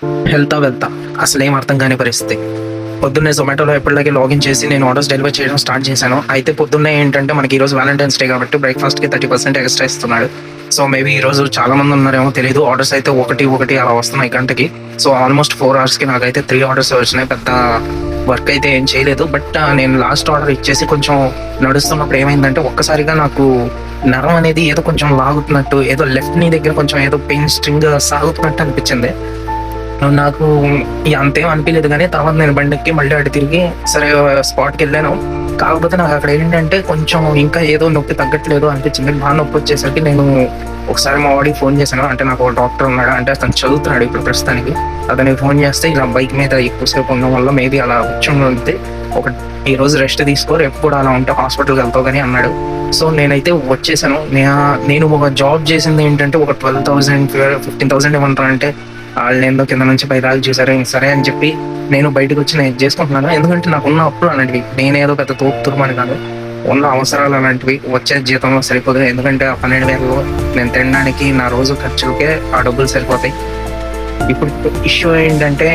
వెళ్తా అసలేం అర్థం కాని పరిస్థితి. పొద్దున్నే జొమాటోలో ఎప్పటిలాగే లాగిన్ చేసి నేను ఆర్డర్స్ డెలివరీ చేయడం స్టార్ట్ చేశాను. అయితే పొద్దున్నే ఏంటంటే మనకి ఈరోజు వ్యాలంటైన్స్ డే కాబట్టి బ్రేక్ఫాస్ట్కి 30% ఎక్స్ట్రా ఇస్తున్నాడు. సో మేబీ ఈరోజు చాలా మంది ఉన్నారేమో తెలియదు. ఆర్డర్స్ అయితే ఒకటి అలా వస్తున్నాయి గంటకి. సో ఆల్మోస్ట్ 4 hours నాకైతే 3 orders వచ్చినాయి. పెద్ద వర్క్ అయితే ఏం చేయలేదు. బట్ నేను లాస్ట్ ఆర్డర్ ఇచ్చేసి కొంచెం నడుస్తున్నప్పుడు ఏమైందంటే ఒక్కసారిగా నాకు నరం అనేది ఏదో కొంచెం లాగుతున్నట్టు, ఏదో లెఫ్ట్ నీ దగ్గర కొంచెం ఏదో పెయిన్ స్ట్రింగ్ సాగుతున్నట్టు అనిపించింది. నాకు అంతేం అనిపించలేదు, కానీ తర్వాత నేను బండికి మళ్ళీ అటు తిరిగి సరే స్పాట్కి వెళ్ళాను. కాకపోతే నాకు అక్కడ ఏంటంటే కొంచెం ఇంకా ఏదో నొప్పి తగ్గట్లేదు అనిపించింది. బాగా నొప్పి వచ్చేసరికి నేను ఒకసారి మా వాడికి ఫోన్ చేశాను. అంటే నాకు ఒక డాక్టర్ ఉన్నాడు, అంటే అతను చదువుతున్నాడు ఇప్పుడు ప్రస్తుతానికి. అతనికి ఫోన్ చేస్తే ఇలా బైక్ మీద ఎక్కువసేపు ఉండడం వల్ల మేబీ అలా వచ్చి ఉంటే ఈ రోజు రెస్ట్ తీసుకో, రేపు కూడా అలా ఉంటే హాస్పిటల్కి వెళ్తావు కానీ అన్నాడు. సో నేనైతే వచ్చేసాను. నేను ఒక జాబ్ చేసింది ఏంటంటే ఒక 12,000 15,000 ఇవ్వమంటారు. అంటే వాళ్ళు ఏందో కింద నుంచి పై దాకా చూసారు. సరే అని చెప్పి నేను బయటకు వచ్చి నేను చేసుకుంటున్నాను. ఎందుకంటే నాకున్న అప్పులు అలాంటివి, నేనేదో పెద్ద తోపుతురుమని కాదు, ఉన్న అవసరాలు అలాంటివి. వచ్చే జీతంలో సరిపోదు. ఎందుకంటే ఆ 12,000 నేను తినడానికి నా రోజు ఖర్చులకే ఆ డబ్బులు సరిపోతాయి. ఇప్పుడు ఇష్యూ ఏంటంటే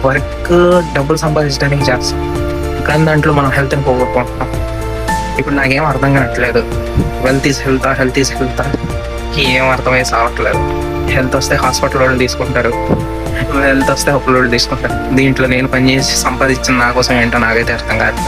వర్క్ డబ్బులు సంపాదించడానికి చేస్తాం, కానీ దాంట్లో మనం హెల్త్ని పోగొట్టుకుంటున్నాం. ఇప్పుడు నాకేం అర్థం కావట్లేదు. హెల్త్ ఈజ్ హెల్త్ ఏం అర్థమై సావట్లేదు. హెల్త్ వస్తే హాస్పిటల్ వాళ్ళు తీసుకుంటారు, హెల్త్ వస్తే అప్పుల వాళ్ళు తీసుకుంటారు. దీంట్లో నేను పనిచేసి సంపాదించిన నా కోసం ఏంటో నాకైతే అర్థం కాదు.